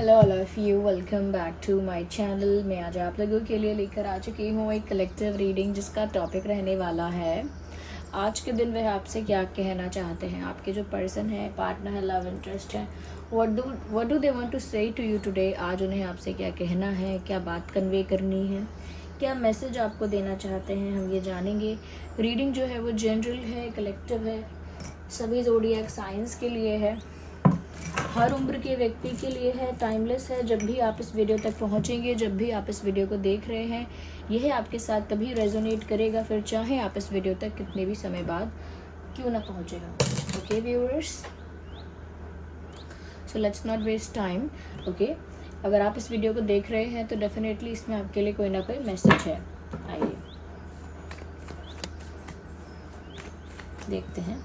Hello all of you, welcome back to my channel. मैं आज आप लोगों के लिए लेकर आ चुकी हूँ एक कलेक्टिव रीडिंग जिसका टॉपिक रहने वाला है आज के दिन वह आपसे क्या कहना चाहते हैं। आपके जो पर्सन है, पार्टनर है, लव इंटरेस्ट है, what do they want to say to you today. आज उन्हें आपसे क्या कहना है, क्या बात कन्वे करनी है, क्या मैसेज आपको देना चाहते हैं, हम ये जानेंगे। रीडिंग जो है वो जनरल है, कलेक्टिव है, सभी ज़ोडिएक साइंस के लिए है, हर उम्र के व्यक्ति के लिए है, टाइमलेस है। जब भी आप इस वीडियो तक पहुंचेंगे, जब भी आप इस वीडियो को देख रहे हैं, यह आपके साथ तभी रेजोनेट करेगा, फिर चाहे आप इस वीडियो तक कितने भी समय बाद क्यों ना पहुंचेगा। Okay viewers, so let's not waste time. Okay, अगर आप इस वीडियो को देख रहे हैं तो डेफिनेटली इसमें आपके लिए कोई ना कोई मैसेज है। आइए देखते हैं।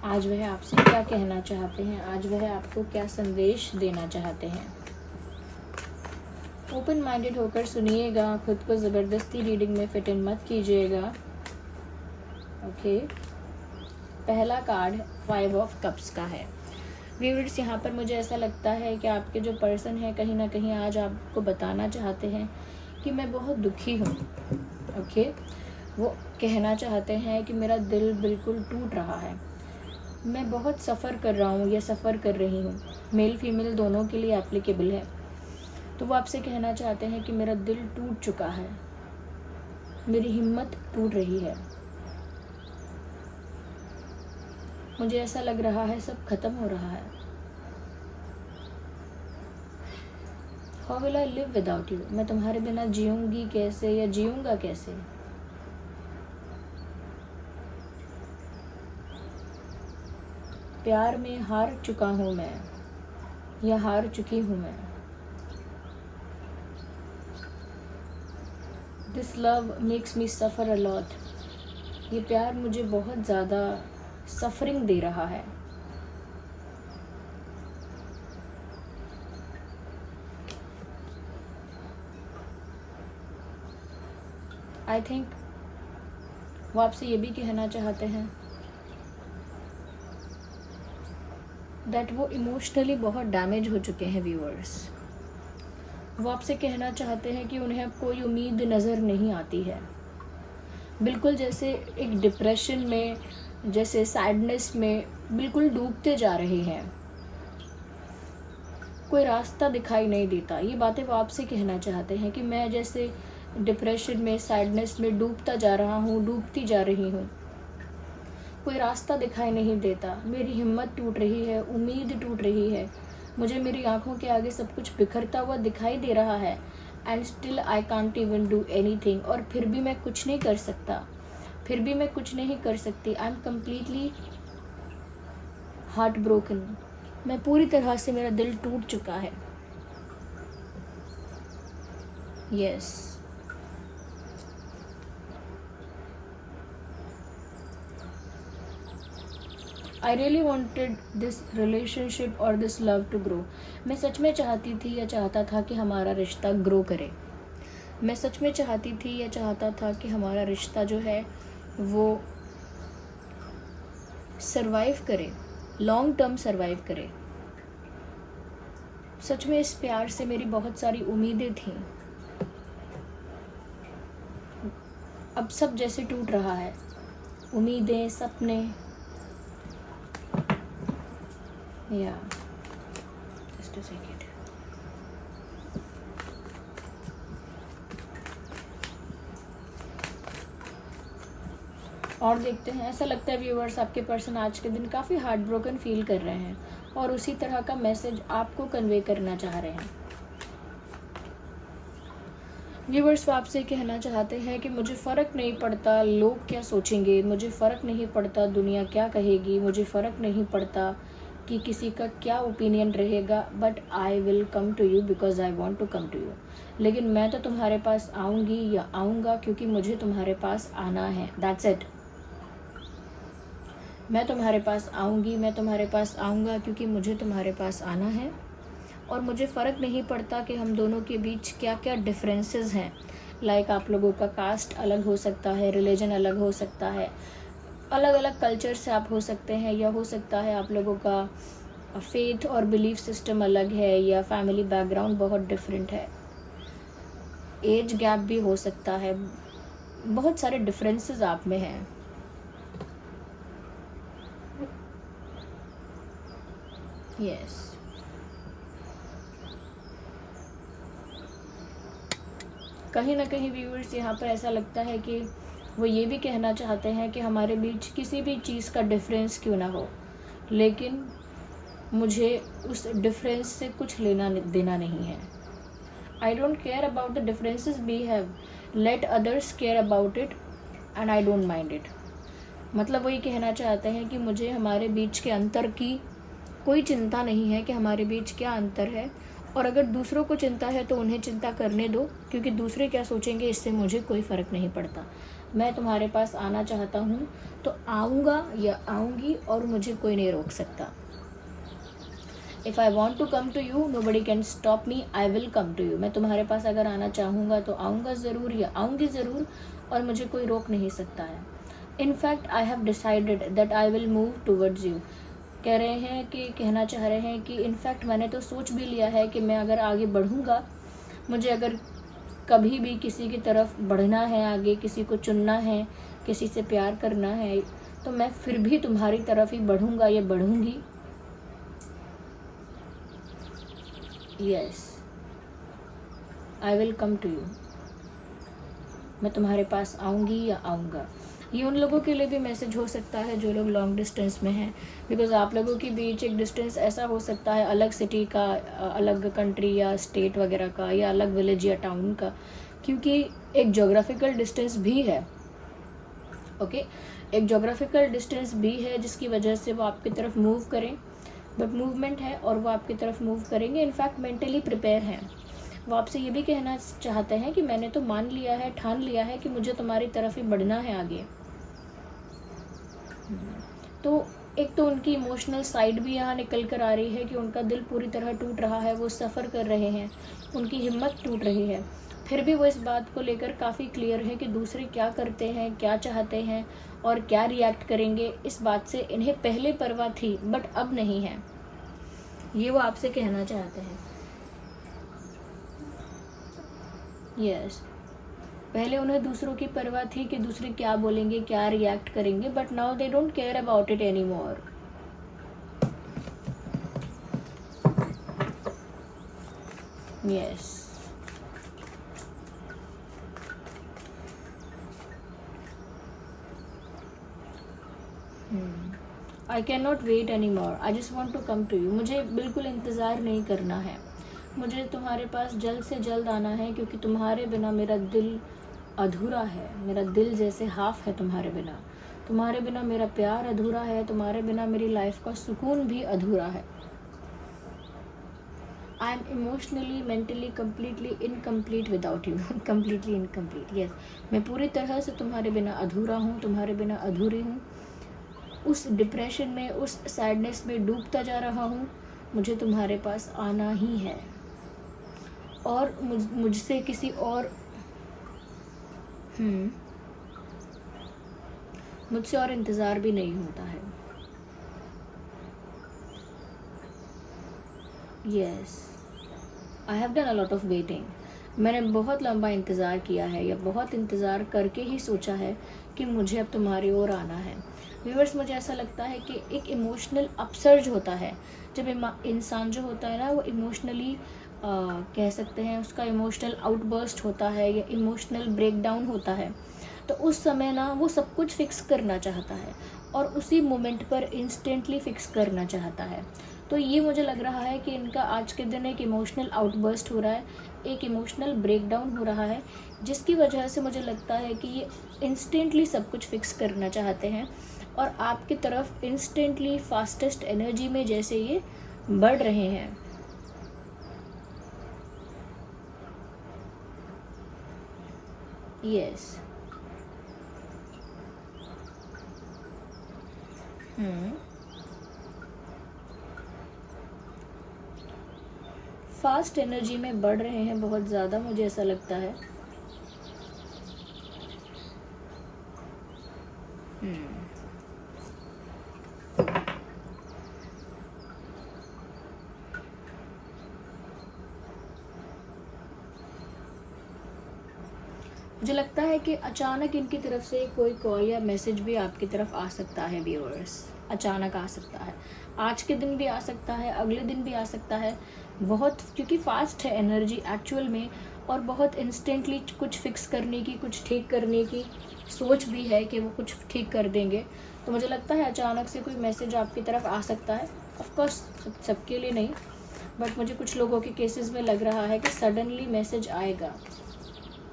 आज वह आपसे क्या कहना चाहते हैं, आज वह आपको क्या संदेश देना चाहते हैं। ओपन माइंडेड होकर सुनिएगा, खुद को ज़बरदस्ती रीडिंग में फिट इन मत कीजिएगा। ओके, पहला कार्ड 5 ऑफ कप्स का है। व्यूअर्स, यहाँ पर मुझे ऐसा लगता है कि आपके जो पर्सन है कहीं ना कहीं आज आपको बताना चाहते हैं कि मैं बहुत दुखी हूँ। ओके, वो कहना चाहते हैं कि मेरा दिल बिल्कुल टूट रहा है, मैं बहुत सफ़र कर रहा हूँ या सफ़र कर रही हूँ। मेल फीमेल दोनों के लिए एप्लीकेबल है। तो वो आपसे कहना चाहते हैं कि मेरा दिल टूट चुका है, मेरी हिम्मत टूट रही है, मुझे ऐसा लग रहा है सब खत्म हो रहा है। How will I live without you, मैं तुम्हारे बिना जीऊँगी कैसे या जीऊँगा कैसे। प्यार में हार चुका हूँ मैं या हार चुकी हूँ मैं। This love makes me suffer a lot, ये प्यार मुझे बहुत ज़्यादा सफरिंग दे रहा है। आई थिंक वो आपसे ये भी कहना चाहते हैं दैट वो इमोशनली बहुत डैमेज हो चुके हैं। व्यूअर्स, वो आपसे कहना चाहते हैं कि उन्हें अब कोई उम्मीद नज़र नहीं आती है, बिल्कुल जैसे एक डिप्रेशन में, जैसे सैडनेस में बिल्कुल डूबते जा रहे हैं, कोई रास्ता दिखाई नहीं देता। ये बातें वो आपसे कहना चाहते हैं कि मैं जैसे डिप्रेशन में, सैडनेस में डूबता जा रहा हूँ, डूबती जा रही हूँ, कोई रास्ता दिखाई नहीं देता, मेरी हिम्मत टूट रही है, उम्मीद टूट रही है, मुझे मेरी आंखों के आगे सब कुछ बिखरता हुआ दिखाई दे रहा है। And still I can't even do anything, और फिर भी मैं कुछ नहीं कर सकता, फिर भी मैं कुछ नहीं कर सकती। I am completely heart broken, मैं पूरी तरह से, मेरा दिल टूट चुका है। Yes, I really wanted this relationship और दिस लव टू ग्रो। मैं सच में चाहती थी या चाहता था कि हमारा रिश्ता ग्रो करे। मैं सच में चाहती थी या चाहता था कि हमारा रिश्ता जो है वो सरवाइव करे, लॉन्ग टर्म सरवाइव करे। सच में इस प्यार से मेरी बहुत सारी उम्मीदें थीं, अब सब जैसे टूट रहा है, उम्मीदें, सपने। या जस्ट अ सेकेंड। और देखते हैं, ऐसा लगता है व्यूअर्स आपके पर्सन आज के दिन काफ़ी हार्ट ब्रोकन फील कर रहे हैं और उसी तरह का मैसेज आपको कन्वे करना चाह रहे हैं। व्यूअर्स, वो आपसे कहना चाहते हैं कि मुझे फ़र्क नहीं पड़ता लोग क्या सोचेंगे, मुझे फ़र्क नहीं पड़ता दुनिया क्या कहेगी, मुझे फ़र्क नहीं पड़ता कि किसी का क्या ओपिनियन रहेगा, but I will come to you because I want to come to you. लेकिन मैं तो तुम्हारे पास आऊँगी या आऊँगा क्योंकि मुझे तुम्हारे पास आना है। That's it. मैं तुम्हारे पास आऊँगी, मैं तुम्हारे पास आऊँगा क्योंकि मुझे तुम्हारे पास आना है। और मुझे फ़र्क नहीं पड़ता कि हम दोनों के बीच क्या क्या डिफरेंसेस हैं। लाइक आप लोगों का कास्ट अलग हो सकता है, रिलीजन अलग हो सकता है, अलग अलग कल्चर से आप हो सकते हैं, या हो सकता है आप लोगों का फेथ और बिलीफ सिस्टम अलग है, या फैमिली बैकग्राउंड बहुत डिफरेंट है, एज गैप भी हो सकता है, बहुत सारे डिफरेंसेस आप में हैं। यस, कहीं ना कहीं व्यूअर्स यहाँ पर ऐसा लगता है कि वो ये भी कहना चाहते हैं कि हमारे बीच किसी भी चीज़ का डिफरेंस क्यों ना हो, लेकिन मुझे उस डिफरेंस से कुछ लेना देना नहीं है। I don't care about the differences we have, let others care about it and I don't mind it. मतलब वो ये कहना चाहते हैं कि मुझे हमारे बीच के अंतर की कोई चिंता नहीं है कि हमारे बीच क्या अंतर है, और अगर दूसरों को चिंता है तो उन्हें चिंता करने दो, क्योंकि दूसरे क्या सोचेंगे इससे मुझे कोई फ़र्क नहीं पड़ता। मैं तुम्हारे पास आना चाहता हूँ तो आऊँगा या आऊँगी, और मुझे कोई नहीं रोक सकता। If I want to come to you, nobody can stop me, I will come to you. मैं तुम्हारे पास अगर आना चाहूँगा तो आऊँगा ज़रूर या आऊँगी ज़रूर, और मुझे कोई रोक नहीं सकता है। In fact I have decided that I will move towards you. कह रहे हैं कि कहना चाह रहे हैं कि इनफैक्ट मैंने तो सोच भी लिया है कि मैं अगर आगे बढ़ूँगा, मुझे अगर कभी भी किसी की तरफ बढ़ना है, आगे किसी को चुनना है, किसी से प्यार करना है, तो मैं फिर भी तुम्हारी तरफ ही बढ़ूँगा या बढ़ूँगी। Yes, I will come to you. मैं तुम्हारे पास आऊँगी या आऊँगा। ये उन लोगों के लिए भी मैसेज हो सकता है जो लोग लॉन्ग डिस्टेंस में हैं, बिकॉज़ आप लोगों के बीच एक डिस्टेंस ऐसा हो सकता है, अलग सिटी का, अलग कंट्री या स्टेट वगैरह का, या अलग विलेज या टाउन का, क्योंकि एक जोग्राफिकल डिस्टेंस भी है। ओके, एक जोग्राफिकल डिस्टेंस भी है जिसकी वजह से वो आपकी तरफ मूव करें, बट मूवमेंट है और वो आपकी तरफ मूव करेंगे। इनफैक्ट मेंटली प्रिपेयर हैं। वो आपसे ये भी कहना चाहते हैं कि मैंने तो मान लिया है, ठान लिया है कि मुझे तुम्हारी तरफ ही बढ़ना है आगे। तो एक तो उनकी इमोशनल साइड भी यहाँ निकल कर आ रही है कि उनका दिल पूरी तरह टूट रहा है, वो सफ़र कर रहे हैं, उनकी हिम्मत टूट रही है। फिर भी वो इस बात को लेकर काफ़ी क्लियर है कि दूसरे क्या करते हैं, क्या चाहते हैं और क्या रिएक्ट करेंगे, इस बात से इन्हें पहले परवाह थी, बट अब नहीं है। ये वो आपसे कहना चाहते हैं। यस, पहले उन्हें दूसरों की परवाह थी कि दूसरे क्या बोलेंगे, क्या रिएक्ट करेंगे, but now they don't care about it any more. Yes, I can not wait any more, I just want to come to you. मुझे बिल्कुल इंतज़ार नहीं करना है, मुझे तुम्हारे पास जल्द से जल्द आना है, क्योंकि तुम्हारे बिना मेरा दिल अधूरा है। मेरा दिल जैसे हाफ है तुम्हारे बिना। तुम्हारे बिना मेरा प्यार अधूरा है, तुम्हारे बिना मेरी लाइफ का सुकून भी अधूरा है। I am emotionally, mentally, completely incomplete without you. Completely incomplete, yes. मैं पूरी तरह से तुम्हारे बिना अधूरा हूँ, तुम्हारे बिना अधूरी हूँ। उस डिप्रेशन में, उस सैडनेस में डूबता जा रहा हूँ। मुझे तुम्हारे पास आना ही है, और मुझसे किसी और मुझसे और इंतज़ार भी नहीं होता है। Yes, I have done a lot of waiting. मैंने बहुत लंबा इंतज़ार किया है, या बहुत इंतज़ार करके ही सोचा है कि मुझे अब तुम्हारी ओर आना है। व्यूअर्स, मुझे ऐसा लगता है कि एक इमोशनल अपसर्ज होता है जब इंसान जो होता है ना, वो इमोशनली कह सकते हैं उसका इमोशनल आउटबर्स्ट होता है, या इमोशनल ब्रेकडाउन होता है। तो उस समय ना वो सब कुछ फिक्स करना चाहता है, और उसी मोमेंट पर इंस्टेंटली फिक्स करना चाहता है। तो ये मुझे लग रहा है कि इनका आज के दिन एक इमोशनल आउटबर्स्ट हो रहा है, एक इमोशनल ब्रेकडाउन हो रहा है, जिसकी वजह से मुझे लगता है कि ये इंस्टेंटली सब कुछ फिक्स करना चाहते हैं, और आपकी तरफ इंस्टेंटली फास्टेस्ट एनर्जी में जैसे ये बढ़ रहे हैं। यस, फास्ट एनर्जी में बढ़ रहे हैं बहुत ज़्यादा, मुझे ऐसा लगता है। मुझे लगता है कि अचानक इनकी तरफ से कोई कॉल या मैसेज भी आपकी तरफ आ सकता है व्यूअर्स, अचानक आ सकता है। आज के दिन भी आ सकता है, अगले दिन भी आ सकता है। बहुत, क्योंकि फास्ट है एनर्जी एक्चुअल में, और बहुत इंस्टेंटली कुछ फिक्स करने की, कुछ ठीक करने की सोच भी है कि वो कुछ ठीक कर देंगे। तो मुझे लगता है अचानक से कोई मैसेज आपकी तरफ आ सकता है। ऑफ कोर्स सबके लिए नहीं, बट मुझे कुछ लोगों के केसेस में लग रहा है कि सडनली मैसेज आएगा।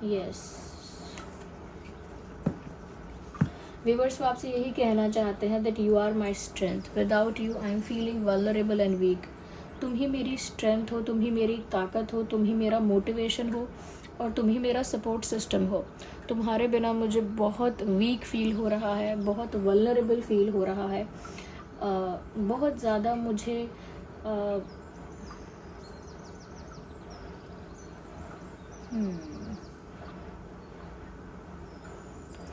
यस व्यूअर्स, वो आपसे यही कहना चाहते हैं that you are my strength, without you I am feeling vulnerable and weak. तुम ही मेरी स्ट्रेंथ हो, तुम ही मेरी ताकत हो, तुम ही मेरा मोटिवेशन हो, और तुम ही मेरा सपोर्ट सिस्टम हो। तुम्हारे बिना मुझे बहुत वीक फील हो रहा है, बहुत वल्नरेबल फील हो रहा है, बहुत ज़्यादा मुझे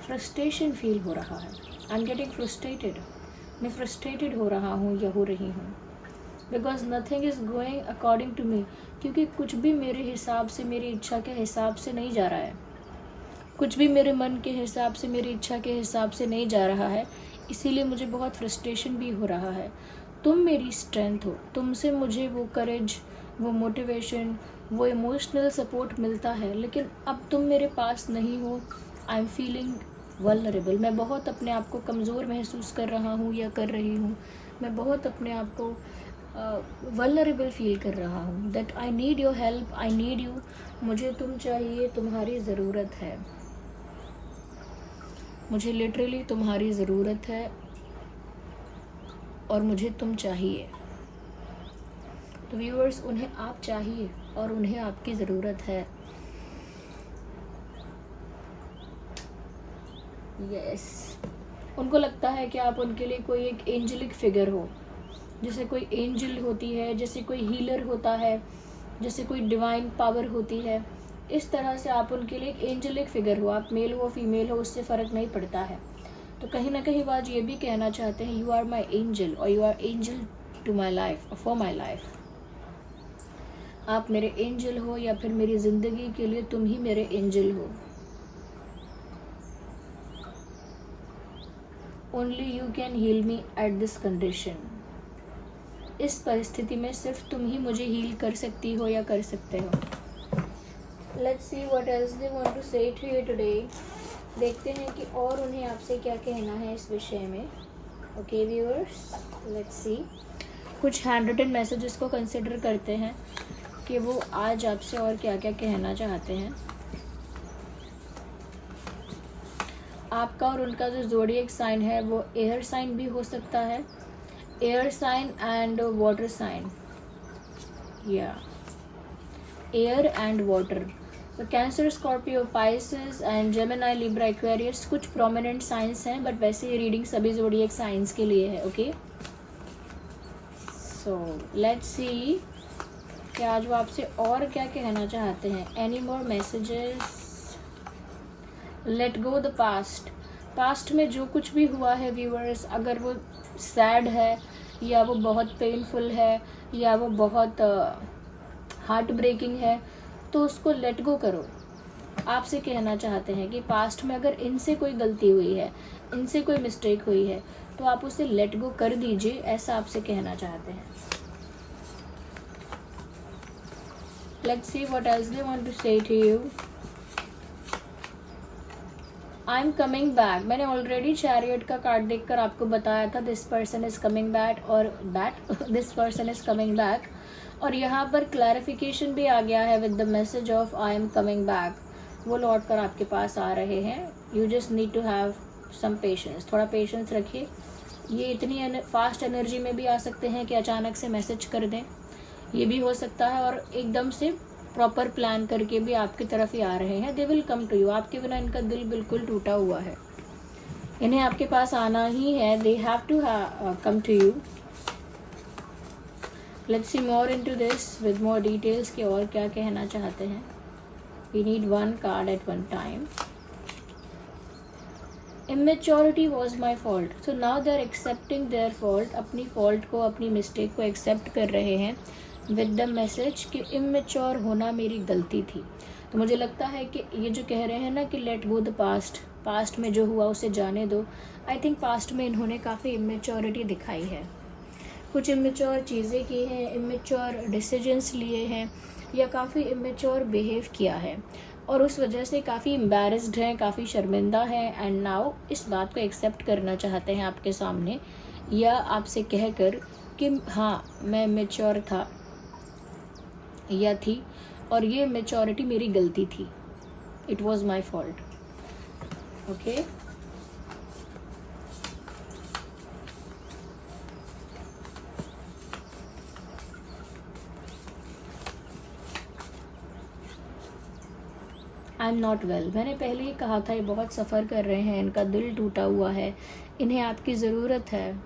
फ्रस्ट्रेशन फील हो रहा है। आई एम गेटिंग फ्रस्ट्रेटेड, मैं फ्रस्ट्रेटेड हो रहा हूँ या हो रही हूँ, because nothing is going according to me. क्योंकि कुछ भी मेरे हिसाब से, मेरी इच्छा के हिसाब से नहीं जा रहा है, कुछ भी मेरे मन के हिसाब से, मेरी इच्छा के हिसाब से नहीं जा रहा है। इसीलिए मुझे बहुत फ्रस्ट्रेशन भी हो रहा है। तुम मेरी स्ट्रेंथ हो, तुमसे मुझे वो करेज, वो मोटिवेशन, वो इमोशनल सपोर्ट मिलता है, लेकिन अब तुम मेरे पास नहीं हो। आई एम फीलिंग वल्नरेबल, मैं बहुत अपने आप को कमज़ोर महसूस कर रहा हूँ या कर रही हूँ। मैं बहुत अपने आप को वल्नरेबल फील कर रहा हूँ। That I need your help, I need you, मुझे तुम चाहिए, तुम्हारी ज़रूरत है, मुझे लिटरली तुम्हारी ज़रूरत है, और मुझे तुम चाहिए। तो व्यूअर्स, उन्हें आप चाहिए और उन्हें आपकी ज़रूरत है। यस उनको लगता है कि आप उनके लिए कोई एक एंजलिक फिगर हो, जैसे कोई एंजल होती है, जैसे कोई हीलर होता है, जैसे कोई डिवाइन पावर होती है। इस तरह से आप उनके लिए एक एंजलिक फिगर हो। आप मेल हो फीमेल हो, उससे फ़र्क नहीं पड़ता है। तो कहीं ना कहीं बात ये भी कहना चाहते हैं, यू आर माई एंजल, और you are angel to my life, for my life. आप मेरे एंजल हो, या फिर मेरी ज़िंदगी के लिए तुम ही मेरे एंजल हो। Only you can heal me at this condition. इस परिस्थिति में सिर्फ तुम ही मुझे हील कर सकती हो या कर सकते हो। Let's see what else they want to say to you today. देखते हैं कि और उन्हें आपसे क्या कहना है इस विषय में। Okay viewers, let's see. कुछ हैंड रिटन मैसेजेस को कंसिडर करते हैं कि वो आज आपसे और क्या क्या कहना चाहते हैं। आपका और उनका जो ज़ोडिएक साइन है वो एयर साइन भी हो सकता है, air sign and water sign, या एयर एंड वाटर। तो Cancer, Scorpio, Pisces and Gemini, Libra, Aquarius कुछ प्रोमिनेंट साइंस हैं, बट वैसे ये रीडिंग सभी ज़ोडिएक साइंस के लिए है। ओके, सो लेट्स सी कि आज वो आपसे और क्या कहना चाहते हैं। Any more messages. Let go the past. Past में जो कुछ भी हुआ है व्यूअर्स, अगर वो सैड है, या वो बहुत पेनफुल है, या वो बहुत हार्ट ब्रेकिंग है, तो उसको लेट गो करो। आपसे कहना चाहते हैं कि पास्ट में अगर इनसे कोई गलती हुई है, इनसे कोई मिस्टेक हुई है, तो आप उसे लेट गो कर दीजिए, ऐसा आपसे कहना चाहते हैं। Let's see what else they want to say to you. I am coming back. मैंने ऑलरेडी चैरियट का कार्ड देखकर आपको बताया था this person is coming back, और this person is coming back. और यहाँ पर क्लैरिफिकेशन भी आ गया है with the message of I am coming back. वो लौट कर आपके पास आ रहे हैं। You just need to have some patience, थोड़ा पेशेंस रखिए। ये इतनी फास्ट एनर्जी में भी आ सकते हैं कि अचानक से मैसेज कर दें, ये भी हो सकता है, और एकदम से प्रॉपर प्लान करके भी आपकी तरफ ही आ रहे हैं। They will come to you. आपके बिना इनका दिल बिल्कुल टूटा हुआ है, इन्हें आपके पास आना ही है। They have to come to you. Let's see more into this with more details कि और क्या कहना चाहते हैं। We need one card at one time. Immaturity was my fault, so now they are accepting their fault. अपनी fault को, अपनी mistake को एक्सेप्ट कर रहे हैं विद द मैसेज कि इमेच्योर होना मेरी गलती थी। तो मुझे लगता है कि ये जो कह रहे हैं ना कि let go the past, past में जो हुआ उसे जाने दो, आई थिंक पास्ट में इन्होंने काफ़ी इमेच्योरिटी दिखाई है, कुछ इमेच्योर चीज़ें की हैं, इमेच्योर डिसीजंस लिए हैं, या काफ़ी इमेच्योर बिहेव किया है, और उस वजह से काफ़ी एम्बैरेस्ड हैं, काफ़ी शर्मिंदा हैं, एंड नाउ इस बात को एक्सेप्ट करना चाहते हैं आपके सामने, या आपसे कहकर कि हाँ मैं मेच्योर था या थी, और ये मेच्योरिटी मेरी गलती थी, it was my fault. Okay, I am not well, मैंने पहले ही कहा था ये बहुत सफ़र कर रहे हैं, इनका दिल टूटा हुआ है, इन्हें आपकी ज़रूरत है,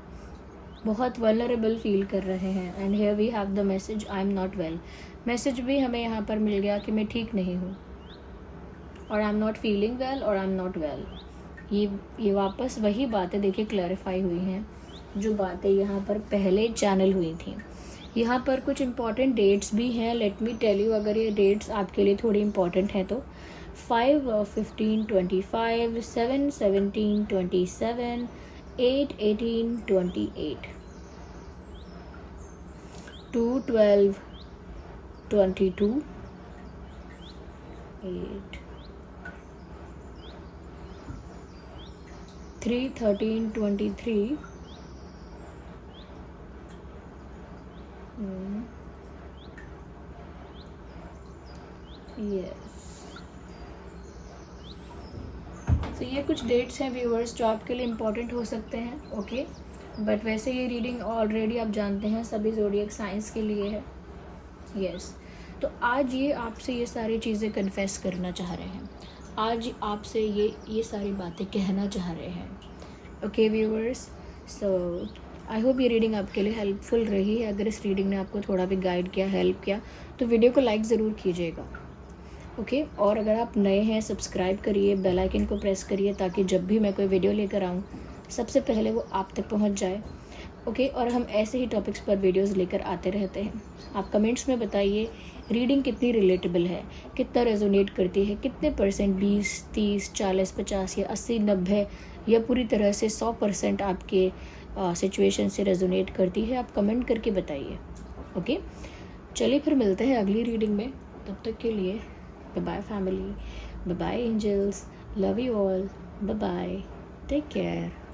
बहुत वल्नरेबल फील कर रहे हैं, and here we have the message I am not well. Message भी हमें यहाँ पर मिल गया कि मैं ठीक नहीं हूँ, और आई एम नॉट फीलिंग वेल, और आई एम नॉट वेल। ये वापस वही बातें देखिए क्लैरिफाई हुई हैं जो बातें यहाँ पर पहले चैनल हुई थी। यहाँ पर कुछ इम्पॉर्टेंट डेट्स भी हैं, लेट मी टेल यू, अगर ये डेट्स आपके लिए थोड़ी इम्पॉर्टेंट हैं तो 5/15/25, 7/17/27, 8/18/28, 2/12/22, 8, 3/13/23, यस। तो ये कुछ डेट्स हैं व्यूअर्स जो आपके लिए इम्पोर्टेंट हो सकते हैं, ओके। बट वैसे ये रीडिंग ऑलरेडी आप जानते हैं सभी ज़ोडिएक साइंस के लिए है, यस। तो आज ये आपसे ये सारी चीज़ें कन्फेस करना चाह रहे हैं, आज आपसे ये सारी बातें कहना चाह रहे हैं, okay viewers. So I hope ये रीडिंग आपके लिए हेल्पफुल रही है। अगर इस रीडिंग ने आपको थोड़ा भी गाइड किया, हेल्प किया, तो वीडियो को लाइक ज़रूर कीजिएगा, ओके। और अगर आप नए हैं सब्सक्राइब करिए, बेल आइकन को प्रेस करिए, ताकि जब भी मैं कोई वीडियो लेकर आऊँ सबसे पहले वो आप तक पहुँच जाए, ओके। और हम ऐसे ही टॉपिक्स पर वीडियोस लेकर आते रहते हैं। आप कमेंट्स में बताइए रीडिंग कितनी रिलेटेबल है, कितना रेजोनेट करती है, कितने परसेंट, 20, 30, 40, 50 या 80, 90 या पूरी तरह से 100% आपके सिचुएशन से रेजोनेट करती है, आप कमेंट करके बताइए, ओके। चलिए फिर मिलते हैं अगली रीडिंग में, तब तक के लिए bye bye family, bye bye angels, love you all, bye bye, take care.